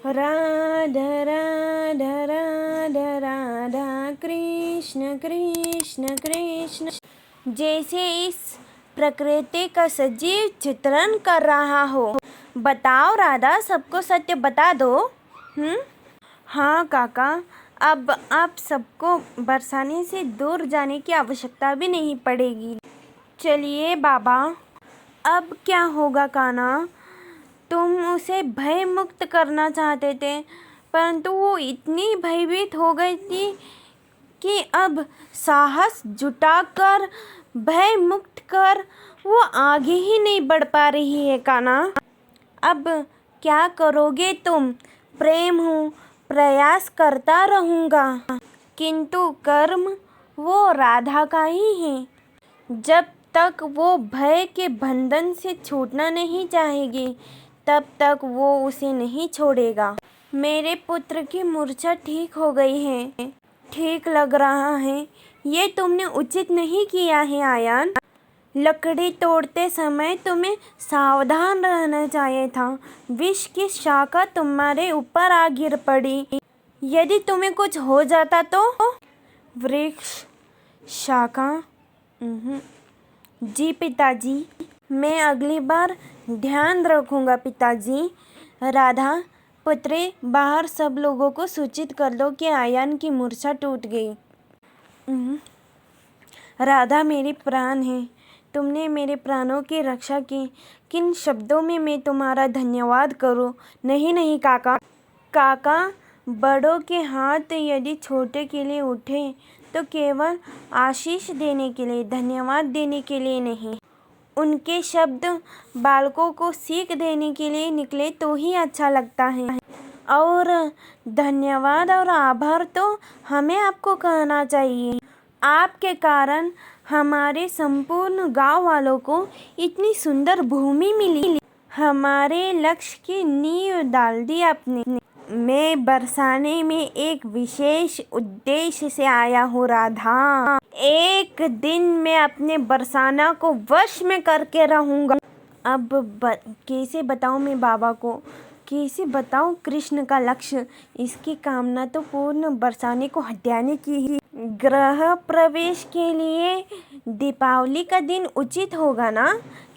राधा राधा राधा राधा कृष्ण कृष्ण कृष्ण। जैसे इस प्रकृति का सजीव चित्रण कर रहा हो। बताओ राधा, सबको सत्य बता दो। हाँ काका, अब आप सबको बरसाने से दूर जाने की आवश्यकता भी नहीं पड़ेगी। चलिए बाबा, अब क्या होगा कान्हा? तुम उसे भय मुक्त करना चाहते थे, परंतु वो इतनी भयभीत हो गई थी कि अब साहस जुटाकर भय मुक्त कर वो आगे ही नहीं बढ़ पा रही है कान्हा। अब क्या करोगे तुम? प्रेम हूँ, प्रयास करता रहूँगा, किंतु कर्म वो राधा का ही है। जब तक वो भय के बंधन से छूटना नहीं चाहेगी, तब तक वो उसे नहीं छोड़ेगा। मेरे पुत्र की मूर्छा ठीक हो गई है। ठीक लग रहा है। ये तुमने उचित नहीं किया है आयन। लकड़ी तोड़ते समय तुम्हें सावधान रहना चाहिए था। विष की शाखा तुम्हारे ऊपर आ गिर पड़ी। यदि तुम्हें कुछ हो जाता तो? वृक्ष शाखा? जी पिताजी, मैं अगली बार ध्यान रखूंगा पिताजी। राधा पुत्री, बाहर सब लोगों को सूचित कर दो कि आयन की मूर्छा टूट गई। राधा मेरी प्राण है, तुमने मेरे प्राणों की रक्षा की। किन शब्दों में मैं तुम्हारा धन्यवाद करूं? नहीं नहीं काका। काका, बड़ों के हाथ यदि छोटे के लिए उठे तो केवल आशीष देने के लिए, धन्यवाद देने के लिए नहीं। उनके शब्द बालकों को सीख देने के लिए निकले तो ही अच्छा लगता है। और धन्यवाद और आभार तो हमें आपको कहना चाहिए। आपके कारण हमारे संपूर्ण गांव वालों को इतनी सुंदर भूमि मिली। हमारे लक्ष्य की नींव डाल दी आपने। मैं बरसाने में एक विशेष उद्देश्य से आया हूँ राधा। एक दिन मैं अपने बरसाना को वश में करके रहूँगा। अब कैसे बताऊँ मैं बाबा को? कैसे बताऊँ कृष्ण का लक्ष्य? इसकी कामना तो पूर्ण बरसाने को हत्याने की ही। गृह प्रवेश के लिए दीपावली का दिन उचित होगा ना?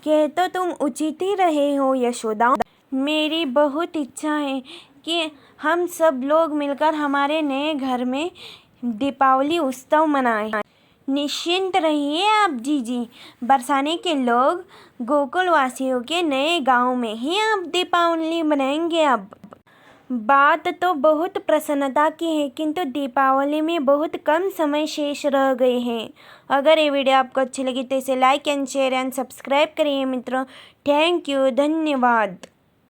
कह तो तुम उचित ही रहे हो यशोदा। मेरी बहुत इच्छा है कि हम सब लोग मिलकर हमारे नए घर में दीपावली उत्सव मनाएं। निश्चिंत रहिए आप जीजी, बरसाने के लोग गोकुल वासियों के नए गांव में ही आप दीपावली मनाएंगे। अब बात तो बहुत प्रसन्नता की है, किंतु दीपावली में बहुत कम समय शेष रह गए हैं। अगर ये वीडियो आपको अच्छी लगी तो इसे like and share and subscribe करिए मित्रों। थैंक यू, धन्यवाद।